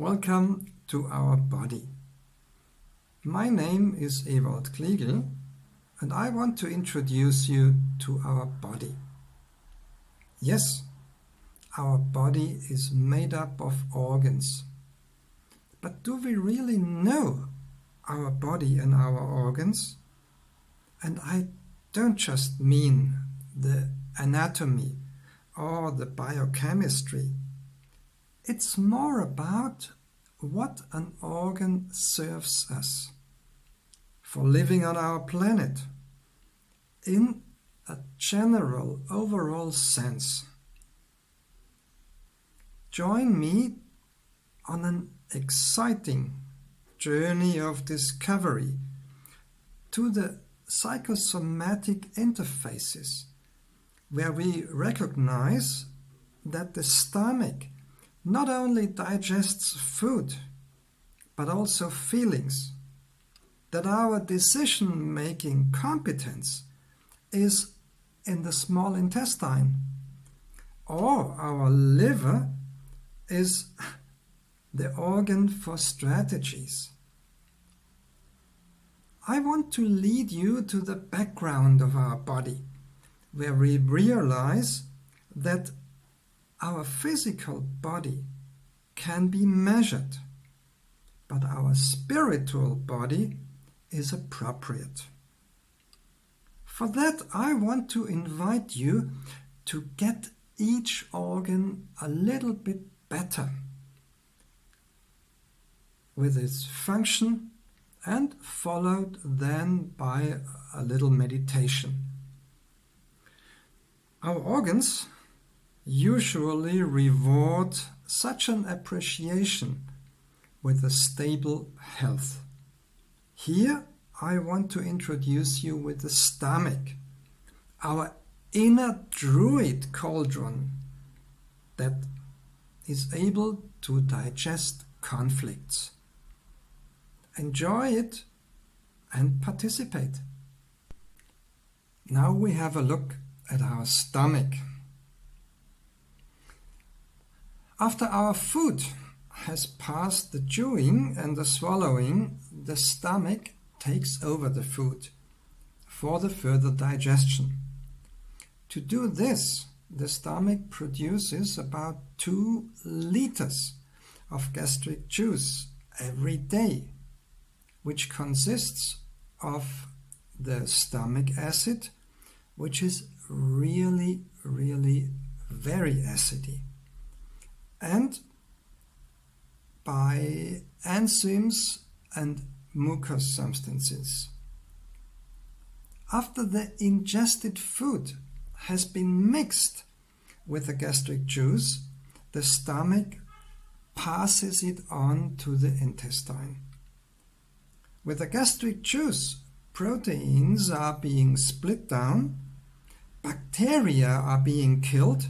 Welcome to our body. My name is Ewald Kliegel and I want to introduce you to our body. Yes, our body is made up of organs. But do we really know our body and our organs? And I don't just mean the anatomy or the biochemistry. It's more about what an organ serves us for living on our planet in a general, overall sense. Join me on an exciting journey of discovery to the psychosomatic interfaces, where we recognize that the stomach not only digests food, but also feelings, that our decision-making competence is in the small intestine, or our liver is the organ for strategies. I want to lead you to the background of our body, where we realize that our physical body can be measured, but our spiritual body is appropriate. For that, I want to invite you to get each organ a little bit better with its function, and followed then by a little meditation. Our organs usually reward such an appreciation with a stable health. Here I want to introduce you with the stomach, our inner druid cauldron that is able to digest conflicts. Enjoy it and participate. Now we have a look at our stomach. After our food has passed the chewing and the swallowing, the stomach takes over the food for the further digestion. To do this, the stomach produces about 2 liters of gastric juice every day, which consists of the stomach acid, which is really very acidy, and by enzymes and mucous substances. After the ingested food has been mixed with the gastric juice, the stomach passes it on to the intestine. With the gastric juice, proteins are being split down, bacteria are being killed,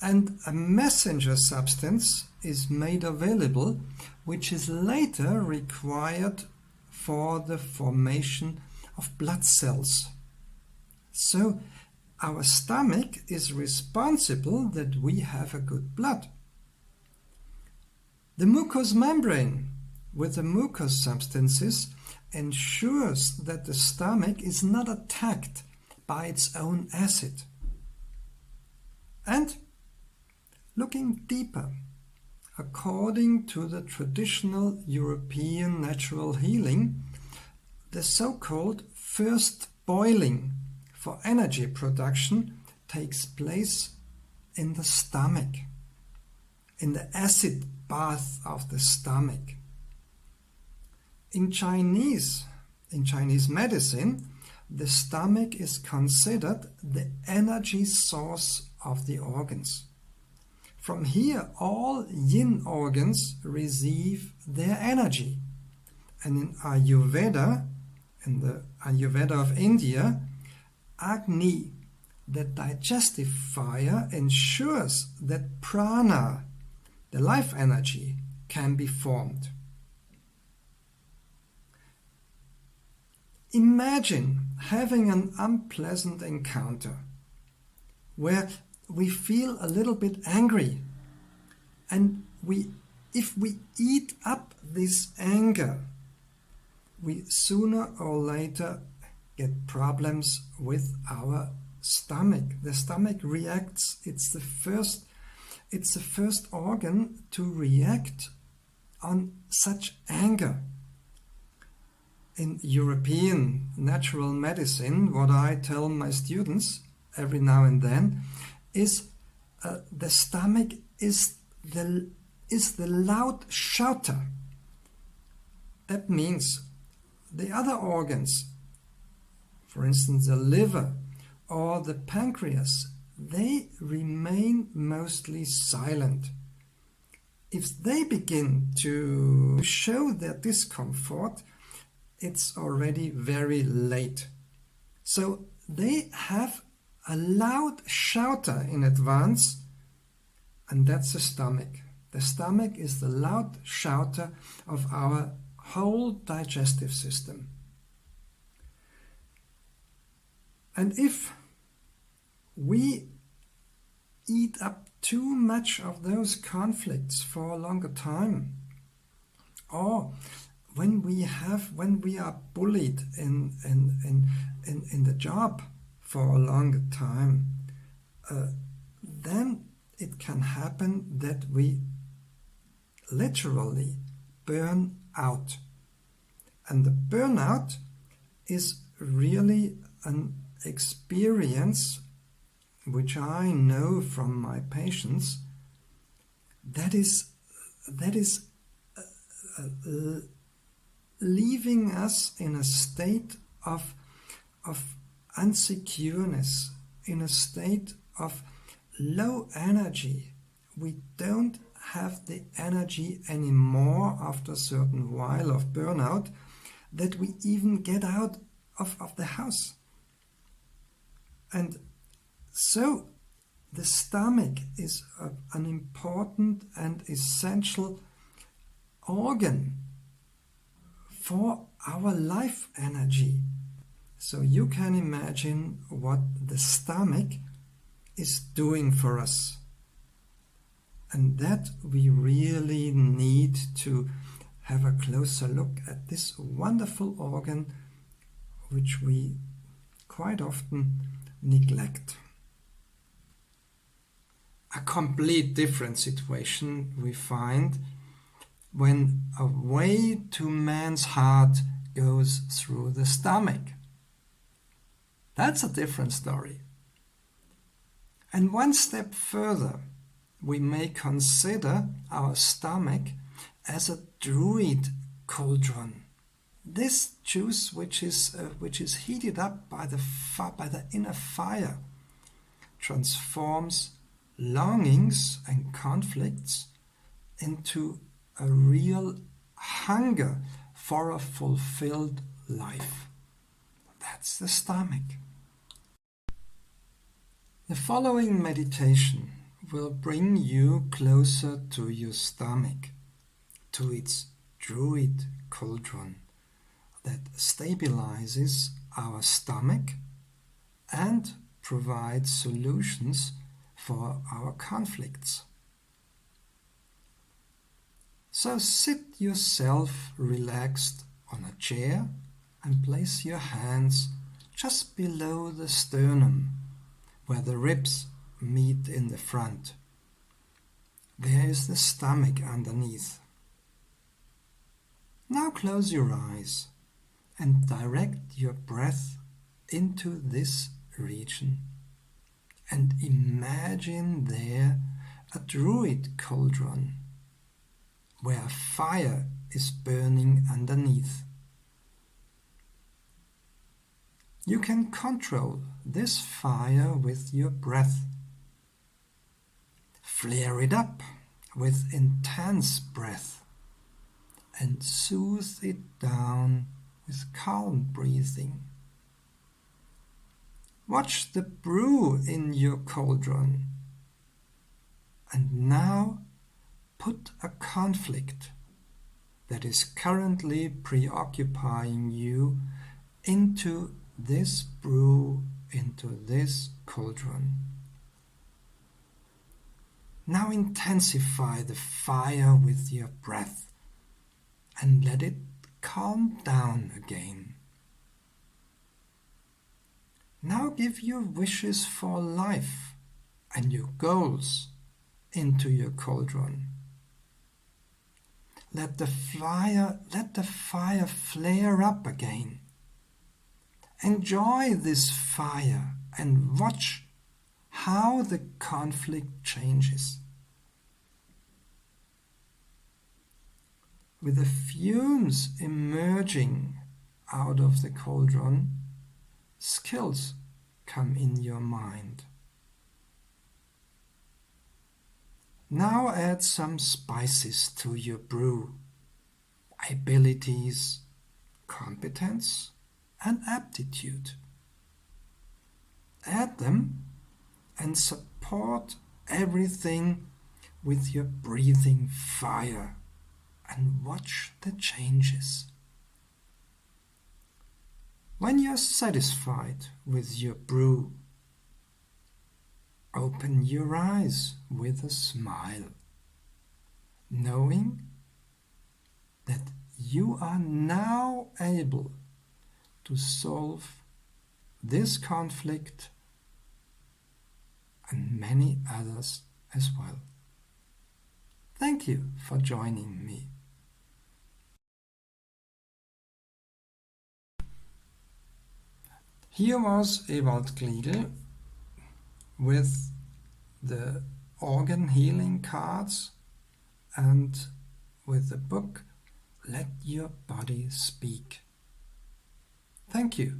and a messenger substance is made available, which is later required for the formation of blood cells. So our stomach is responsible that we have a good blood. The mucous membrane with the mucous substances ensures that the stomach is not attacked by its own acid. And looking deeper, according to the traditional European natural healing, the so-called first boiling for energy production takes place in the stomach, in the acid bath of the stomach. In Chinese medicine, the stomach is considered the energy source of the organs. From here, all yin organs receive their energy. And in Ayurveda, in the Ayurveda of India, Agni, the digestive fire, ensures that prana, the life energy, can be formed. Imagine having an unpleasant encounter where we feel a little bit angry and we if we eat up this anger, we sooner or later get problems with our stomach. The stomach reacts. It's the first organ to react on such anger. In European natural medicine, what I tell my students every now and then is the stomach is the loud shouter. That means the other organs, for instance the liver or the pancreas, they remain mostly silent. If they begin to show their discomfort, it's already very late. So they have a loud shouter in advance, and that's the stomach. The stomach is the loud shouter of our whole digestive system. And if we eat up too much of those conflicts for a longer time, or when we are bullied in the job for a longer time, then it can happen that we literally burn out. And the burnout is really an experience which I know from my patients that is leaving us in a state of unsecureness, in a state of low energy. We don't have the energy anymore after a certain while of burnout that we even get out of the house. And so the stomach is an important and essential organ for our life energy. So you can imagine what the stomach is doing for us. And that we really need to have a closer look at this wonderful organ which we quite often neglect. A complete different situation we find when a way to man's heart goes through the stomach. That's a different story. And one step further, we may consider our stomach as a druid cauldron. This juice, which is heated up by the inner fire, transforms longings and conflicts into a real hunger for a fulfilled life. That's the stomach. The following meditation will bring you closer to your stomach, to its druid cauldron that stabilizes our stomach and provides solutions for our conflicts. So sit yourself relaxed on a chair and place your hands just below the sternum, where the ribs meet in the front. There is the stomach underneath. Now close your eyes and direct your breath into this region and imagine there a druid cauldron where fire is burning underneath. You can control this fire with your breath. Flare it up with intense breath and soothe it down with calm breathing. Watch the brew in your cauldron. And now put a conflict that is currently preoccupying you into this brew, into this cauldron. Now intensify the fire with your breath and let it calm down again. Now give your wishes for life and your goals into your cauldron. Let the fire flare up again. Enjoy this fire and watch how the conflict changes. With the fumes emerging out of the cauldron, skills come in your mind. Now add some spices to your brew. Abilities, competence, and aptitude. Add them and support everything with your breathing fire and watch the changes. When you're satisfied with your brew, open your eyes with a smile, knowing that you are now able to solve this conflict and many others as well. Thank you for joining me. Here was Ewald Kliegel with the organ healing cards and with the book Let Your Body Speak. Thank you.